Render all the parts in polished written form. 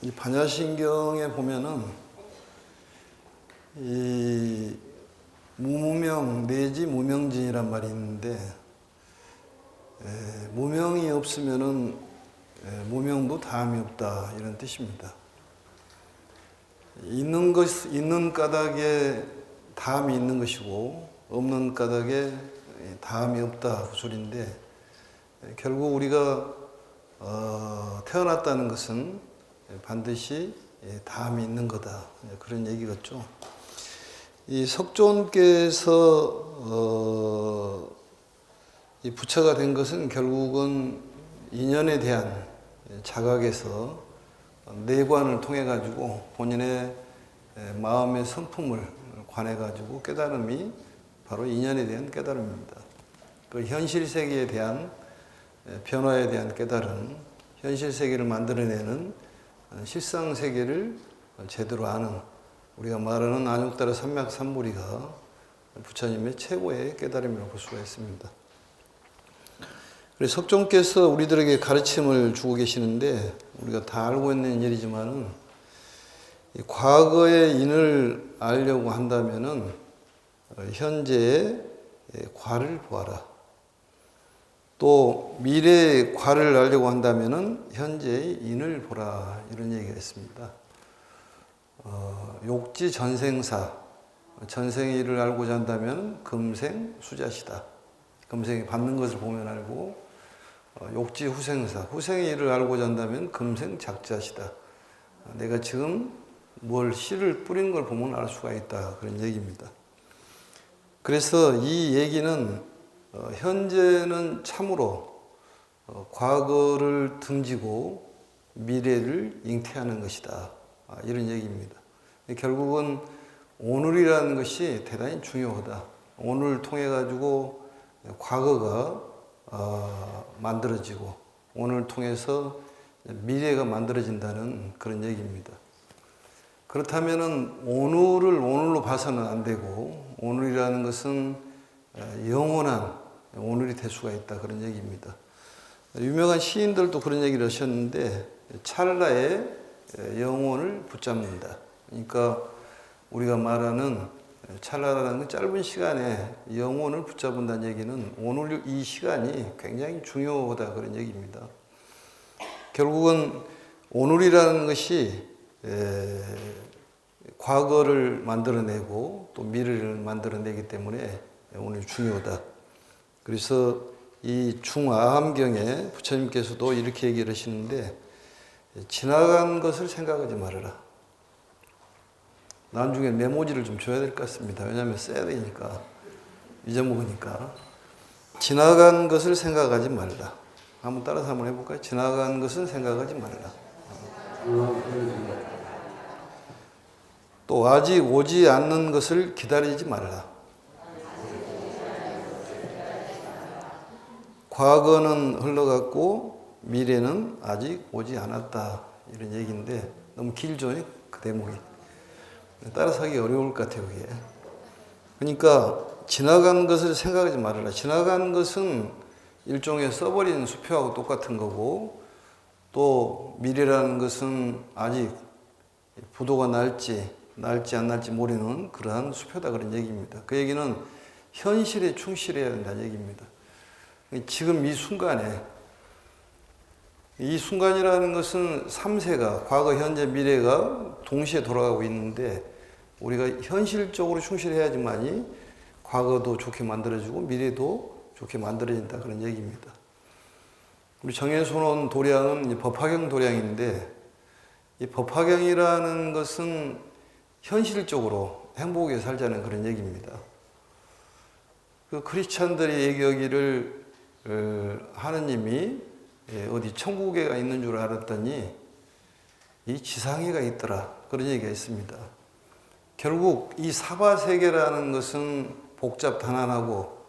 이 반야신경에 보면은 이 무무명 내지 무명진이란 말이 있는데, 무명이 없으면은 무명도 다음이 없다, 이런 뜻입니다. 있는 까닭에 다음이 있는 것이고 없는 까닭에 다음이 없다, 그 소리인데, 결국 우리가 태어났다는 것은 반드시 다음이 있는 거다, 그런 얘기겠죠. 이 석존께서 이 부처가 된 것은 결국은 인연에 대한 자각에서 내관을 통해 가지고 본인의 마음의 성품을 관해 가지고 깨달음이 바로 인연에 대한 깨달음입니다. 그 현실 세계에 대한 변화에 대한 깨달음, 현실 세계를 만들어내는 실상 세계를 제대로 아는, 우리가 말하는 안욕달의 삼맥삼보리가 부처님의 최고의 깨달음이라고 볼 수가 있습니다. 그래서 석존께서 우리들에게 가르침을 주고 계시는데, 우리가 다 알고 있는 일이지만은 과거의 인을 알려고 한다면은 현재의 과를 보아라. 또 미래의 과를 알려고 한다면은 현재의 인을 보라, 이런 얘기가 있습니다. 욕지 전생사, 전생의 일을 알고자 한다면 금생 수자시다. 금생이 받는 것을 보면 알고, 욕지 후생사, 후생의 일을 알고자 한다면 금생 작자시다. 내가 지금 뭘 씨를 뿌린 걸 보면 알 수가 있다, 그런 얘기입니다. 그래서 이 얘기는 현재는 참으로 과거를 등지고 미래를 잉태하는 것이다, 이런 얘기입니다. 결국은 오늘이라는 것이 대단히 중요하다. 오늘을 통해 가지고 과거가 만들어지고 오늘을 통해서 미래가 만들어진다는 그런 얘기입니다. 그렇다면은 오늘을 오늘로 봐서는 안 되고, 오늘이라는 것은 영원한 오늘이 될 수가 있다, 그런 얘기입니다. 유명한 시인들도 그런 얘기를 하셨는데, 찰나의 영혼을 붙잡는다. 그러니까 우리가 말하는 찰나라는 짧은 시간에 영혼을 붙잡는다는 얘기는 오늘 이 시간이 굉장히 중요하다, 그런 얘기입니다. 결국은 오늘이라는 것이 과거를 만들어내고 또 미래를 만들어내기 때문에 오늘 중요하다. 그래서 이 중아함경에 부처님께서도 이렇게 얘기를 하시는데, 지나간 것을 생각하지 말아라. 나중에 메모지를 좀 줘야 될 것 같습니다. 왜냐하면 써야 되니까, 잊어먹으니까. 지나간 것을 생각하지 말라. 한번 따라서 한번 해볼까요? 지나간 것을 생각하지 말라. 또 아직 오지 않는 것을 기다리지 말라. 과거는 흘러갔고 미래는 아직 오지 않았다, 이런 얘기인데 너무 길죠, 그 대목이. 따라서 하기 어려울 것 같아요, 그게. 그러니까 지나간 것을 생각하지 말아라. 지나간 것은 일종의 써버린 수표하고 똑같은 거고, 또 미래라는 것은 아직 부도가 날지 안 날지 모르는 그러한 수표다, 그런 얘기입니다. 그 얘기는 현실에 충실해야 된다는 얘기입니다. 지금 이 순간에, 이 순간이라는 것은 3세가 과거, 현재, 미래가 동시에 돌아가고 있는데, 우리가 현실적으로 충실해야지만이 과거도 좋게 만들어지고 미래도 좋게 만들어진다, 그런 얘기입니다. 우리 정해손원 도량은 법화경 도량인데, 이 법화경이라는 것은 현실적으로 행복하게 살자는 그런 얘기입니다. 그 크리스찬들이 얘기하기를 하느님이 어디 천국에가 있는 줄 알았더니 이 지상에가 있더라, 그런 얘기가 있습니다. 결국 이 사바세계라는 것은 복잡단안하고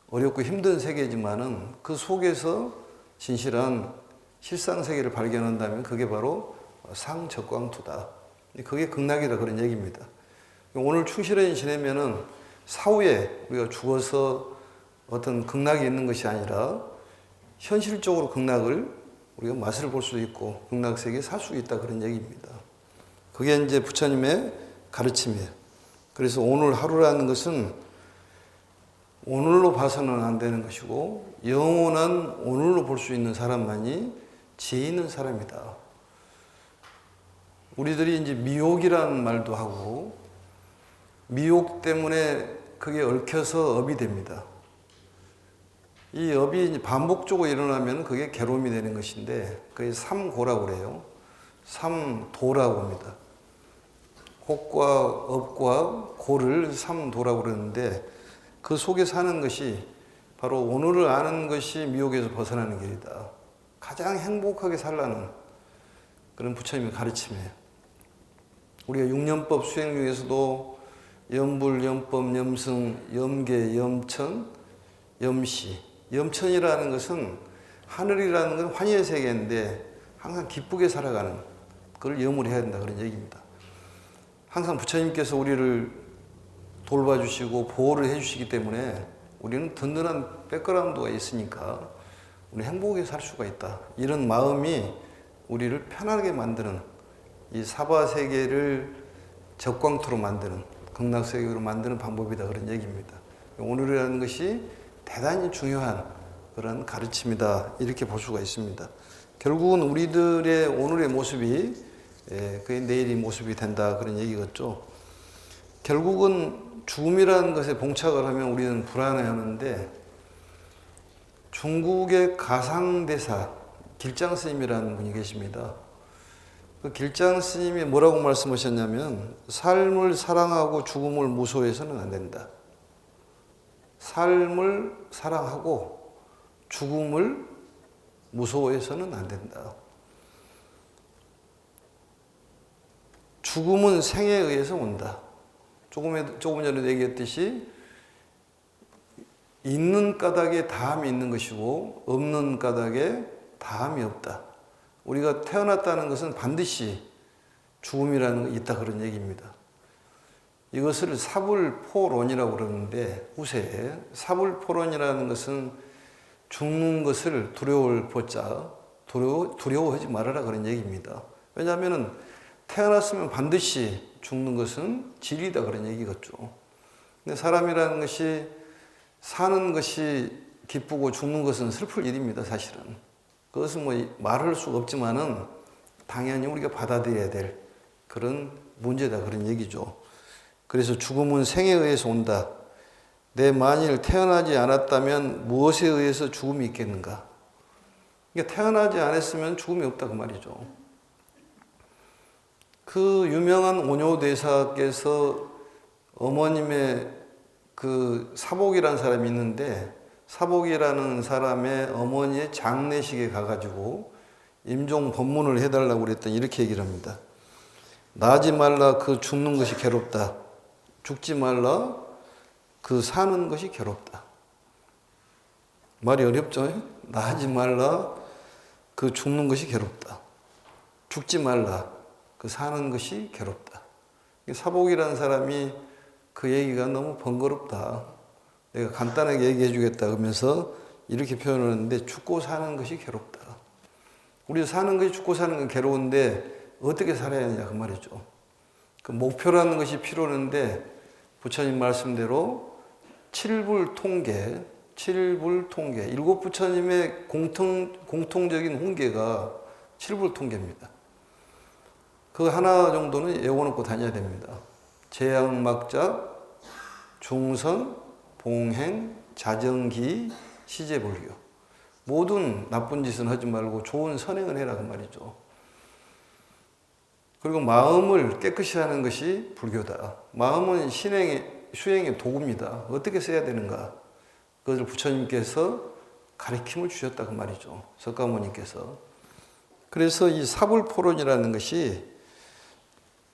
어렵고 힘든 세계지만은 그 속에서 진실한 실상세계를 발견한다면 그게 바로 상적광투다. 그게 극락이다, 그런 얘기입니다. 오늘 충실히 지내면은 사후에 우리가 죽어서 어떤 극락이 있는 것이 아니라 현실적으로 극락을 우리가 맛을 볼 수 있고 극락세계에 살 수 있다 그런 얘기입니다. 그게 이제 부처님의 가르침이에요. 그래서 오늘 하루라는 것은 오늘로 봐서는 안 되는 것이고 영원한 오늘로 볼 수 있는 사람만이 지혜 있는 사람이다. 우리들이 이제 미혹이라는 말도 하고 미혹 때문에 그게 얽혀서 업이 됩니다. 이 업이 이제 반복적으로 일어나면 그게 괴로움이 되는 것인데 그게 삼고라고 그래요. 삼도라고 합니다. 혹과 업과 고를 삼도라고 그러는데 그 속에 사는 것이 바로 오늘을 아는 것이 미혹에서 벗어나는 길이다. 가장 행복하게 살라는 그런 부처님의 가르침이에요. 우리가 육념법 수행 중에서도 염불, 염법, 염승, 염계, 염천, 염시. 염천이라는 것은 하늘이라는 건 환희의 세계인데 항상 기쁘게 살아가는 그걸 염을 해야 된다 그런 얘기입니다. 항상 부처님께서 우리를 돌봐주시고 보호를 해주시기 때문에 우리는 든든한 백그라운드가 있으니까 우리 행복하게 살 수가 있다. 이런 마음이 우리를 편하게 만드는 이 사바세계를 적광토로 만드는 극락세계로 만드는 방법이다 그런 얘기입니다. 오늘이라는 것이 대단히 중요한 그런 가르침이다 이렇게 볼 수가 있습니다. 결국은 우리들의 오늘의 모습이 그게 내일의 모습이 된다 그런 얘기겠죠. 결국은 죽음이라는 것에 봉착을 하면 우리는 불안해하는데 중국의 가상대사 길장 스님이라는 분이 계십니다. 그 길장 스님이 뭐라고 말씀하셨냐면 삶을 사랑하고 죽음을 무서워해서는 안 된다. 삶을 사랑하고 죽음을 무서워해서는 안 된다. 죽음은 생에 의해서 온다. 조금 전에 얘기했듯이 있는 까닭에 다함이 있는 것이고 없는 까닭에 다함이 없다. 우리가 태어났다는 것은 반드시 죽음이라는 게 있다 그런 얘기입니다. 이것을 사불포론이라고 그러는데 후세에 사불포론이라는 것은 죽는 것을 두려울 포자 두려워하지 말아라 그런 얘기입니다. 왜냐하면 태어났으면 반드시 죽는 것은 진리다 그런 얘기겠죠. 근데 사람이라는 것이 사는 것이 기쁘고 죽는 것은 슬플 일입니다. 사실은 그것은 뭐 말할 수가 없지만은 당연히 우리가 받아들여야 될 그런 문제다 그런 얘기죠. 그래서 죽음은 생에 의해서 온다. 내 만일 태어나지 않았다면 무엇에 의해서 죽음이 있겠는가? 그러니까 태어나지 않았으면 죽음이 없다 그 말이죠. 그 유명한 오뇨대사께서 어머님의 그 사복이라는 사람이 있는데 사복이라는 사람의 어머니의 장례식에 가가지고 임종 법문을 해달라고 그랬더니 이렇게 얘기를 합니다. 나지 말라 그 죽는 것이 괴롭다. 죽지 말라 그 사는 것이 괴롭다. 말이 어렵죠? 나지 말라 그 죽는 것이 괴롭다. 죽지 말라 그 사는 것이 괴롭다. 사복이라는 사람이 그 얘기가 너무 번거롭다. 내가 간단하게 얘기해 주겠다 그러면서 이렇게 표현을 하는데 죽고 사는 것이 괴롭다. 우리 사는 것이 죽고 사는 건 괴로운데 어떻게 살아야 하느냐 그 말이죠. 그 목표라는 것이 필요한데 부처님 말씀대로 칠불통계, 일곱 부처님의 공통적인 훈계가 칠불통계입니다. 그 하나 정도는 외워놓고 다녀야 됩니다. 재앙막자, 중선, 봉행, 자정기, 시제불교. 모든 나쁜 짓은 하지 말고 좋은 선행을 해라 그 말이죠. 그리고 마음을 깨끗이 하는 것이 불교다. 마음은 수행의 도구입니다. 어떻게 써야 되는가? 그것을 부처님께서 가르침을 주셨다 그 말이죠. 석가모니께서. 그래서 이 사불포론이라는 것이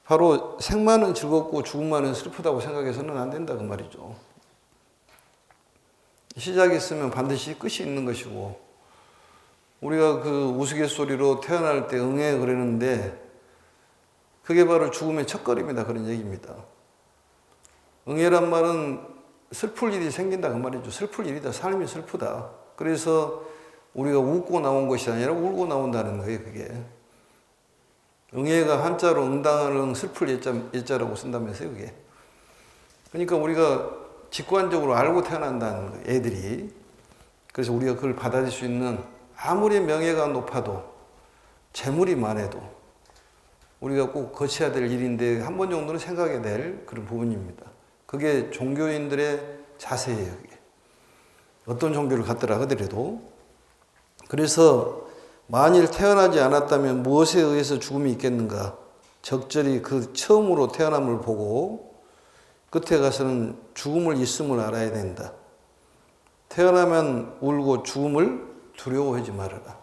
바로 생만은 즐겁고 죽음만은 슬프다고 생각해서는 안 된다 그 말이죠. 시작이 있으면 반드시 끝이 있는 것이고 우리가 그 우스갯소리로 태어날 때 응애 그러는데 그게 바로 죽음의 첫걸음이다 그런 얘기입니다. 응애란 말은 슬플 일이 생긴다 그 말이죠. 슬플 일이다. 삶이 슬프다. 그래서 우리가 웃고 나온 것이 아니라 울고 나온다는 거예요, 그게. 응애가 한자로 응당하는 슬플 예자라고 쓴다면서요, 그게. 그러니까 우리가 직관적으로 알고 태어난다는 거예요, 애들이. 그래서 우리가 그걸 받아들일 수 있는, 아무리 명예가 높아도 재물이 많아도 우리가 꼭 거쳐야 될 일인데 한 번 정도는 생각해야 될 그런 부분입니다. 그게 종교인들의 자세예요, 그게. 어떤 종교를 갖더라 하더라도. 그래서 만일 태어나지 않았다면 무엇에 의해서 죽음이 있겠는가? 적절히 그 처음으로 태어남을 보고 끝에 가서는 죽음을 있음을 알아야 된다. 태어나면 울고 죽음을 두려워하지 말아라.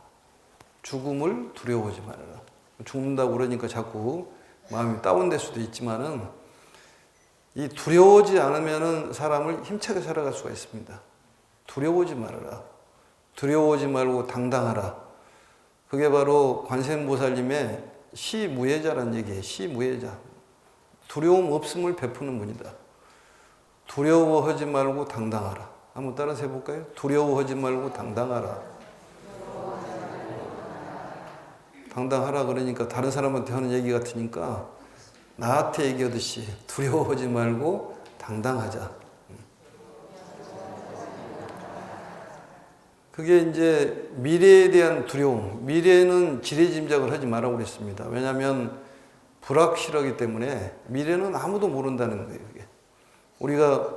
죽음을 두려워하지 말아라. 죽는다고 그러니까 자꾸 마음이 다운될 수도 있지만은 이 두려워하지 않으면은 사람을 힘차게 살아갈 수가 있습니다. 두려워하지 말아라. 두려워하지 말고 당당하라. 그게 바로 관세음보살님의 시무예자라는 얘기예요. 시무예자. 두려움 없음을 베푸는 분이다. 두려워하지 말고 당당하라. 한번 따라서 해볼까요? 두려워하지 말고 당당하라. 당당하라 그러니까 다른 사람한테 하는 얘기 같으니까 나한테 얘기하듯이 두려워하지 말고 당당하자. 그게 이제 미래에 대한 두려움. 미래는 지레짐작을 하지 말라고 그랬습니다. 왜냐하면 불확실하기 때문에 미래는 아무도 모른다는 거예요. 그게. 우리가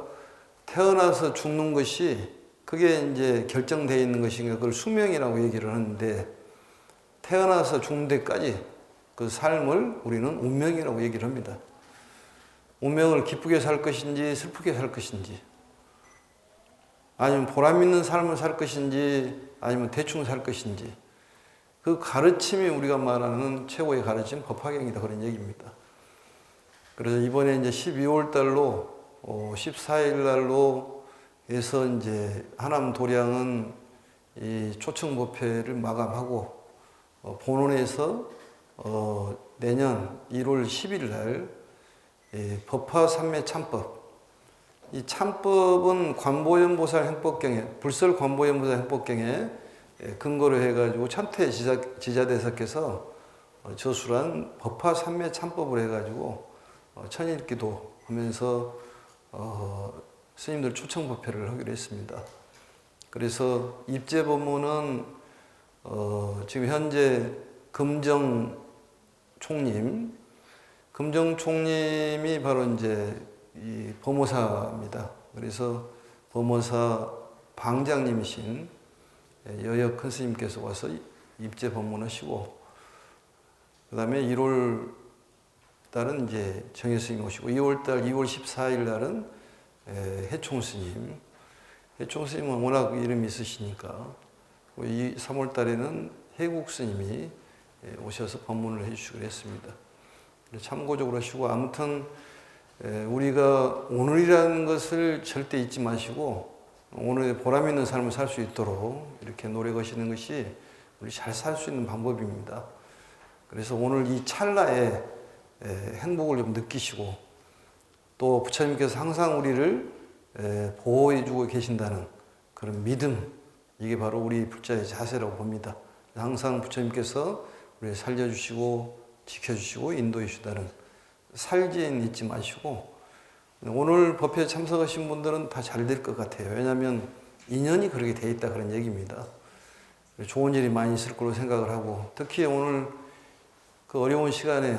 태어나서 죽는 것이 그게 이제 결정되어 있는 것인가 그걸 숙명이라고 얘기를 하는데 태어나서 죽는 데까지 그 삶을 우리는 운명이라고 얘기를 합니다. 운명을 기쁘게 살 것인지 슬프게 살 것인지 아니면 보람 있는 삶을 살 것인지 아니면 대충 살 것인지 그 가르침이 우리가 말하는 최고의 가르침 법화경이다 그런 얘기입니다. 그래서 이번에 이제 12월 달로 14일 날로 해서 이제 하남 도량은 이 초청법회를 마감하고 본원에서 내년 1월 10일 날 법화 삼매 참법. 이 참법은 관보연보살 행법경에 불설 관보연보살 행법경에 근거로 해가지고 참태 지자대사께서 저술한 법화 삼매 참법을 해가지고 천일기도 하면서 스님들 초청법회를 하기로 했습니다. 그래서 입제 법문은 지금 현재 금정 총님이 바로 이제 이 법무사입니다. 그래서 법무사 방장님이신 여역 큰 스님께서 와서 입제 법문하시고, 그 다음에 1월 달은 이제 정혜 스님 오시고, 2월 달 2월 14일 날은 해총 스님. 해총 스님은 워낙 이름이 있으시니까 3월 달에는 해국 스님이 오셔서 법문을 해주시기로 했습니다. 참고적으로 하시고, 아무튼 우리가 오늘이라는 것을 절대 잊지 마시고 오늘의 보람 있는 삶을 살 수 있도록 이렇게 노력하시는 것이 우리 잘 살 수 있는 방법입니다. 그래서 오늘 이 찰나에 행복을 좀 느끼시고 또 부처님께서 항상 우리를 보호해주고 계신다는 그런 믿음, 이게 바로 우리 불자의 자세라고 봅니다. 항상 부처님께서 우리를 살려주시고 지켜주시고 인도해 주시다는 살진 잊지 마시고, 오늘 법회에 참석하신 분들은 다 잘 될 것 같아요. 왜냐하면 인연이 그렇게 돼 있다 그런 얘기입니다. 좋은 일이 많이 있을 거로 생각을 하고, 특히 오늘 그 어려운 시간에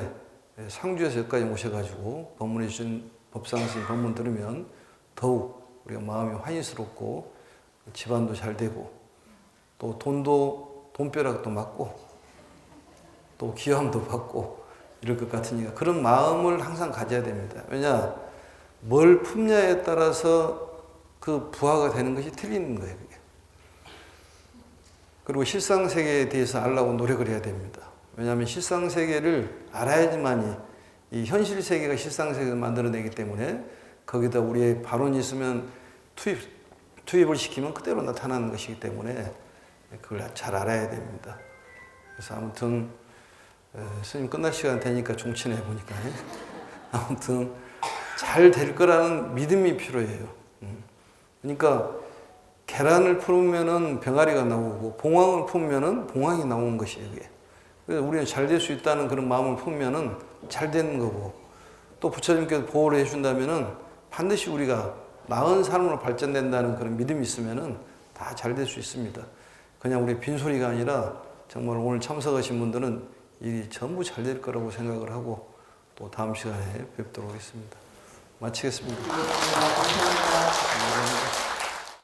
상주에서 여기까지 오셔가지고 법문해 주신 법상스님 법문 들으면 더욱 우리가 마음이 환희스럽고 집안도 잘 되고 또 돈벼락도 맞고 또 기함도 받고 이럴 것 같으니까 그런 마음을 항상 가져야 됩니다. 왜냐, 뭘 품냐에 따라서 그 부하가 되는 것이 틀리는 거예요. 그게. 그리고 실상세계에 대해서 알라고 노력을 해야 됩니다. 왜냐하면 실상세계를 알아야지만이 이 현실세계가 실상세계를 만들어내기 때문에 거기다 우리의 발언이 있으면 투입을 시키면 그대로 나타나는 것이기 때문에 그걸 잘 알아야 됩니다. 그래서 아무튼 스님 끝날 시간 되니까 종치네 보니까 아무튼 잘 될 거라는 믿음이 필요해요. 그러니까 계란을 풀으면은 병아리가 나오고 봉황을 품으면은 봉황이 나오는 것이에요. 그게. 그래서 우리는 잘 될 수 있다는 그런 마음을 품으면은 잘 되는 거고 또 부처님께서 보호를 해준다면은 반드시 우리가 나은 삶으로 발전된다는 그런 믿음이 있으면은 다 잘 될 수 있습니다. 그냥 우리 빈소리가 아니라 정말 오늘 참석하신 분들은 일이 전부 잘 될 거라고 생각을 하고 또 다음 시간에 뵙도록 하겠습니다. 마치겠습니다. 감사합니다.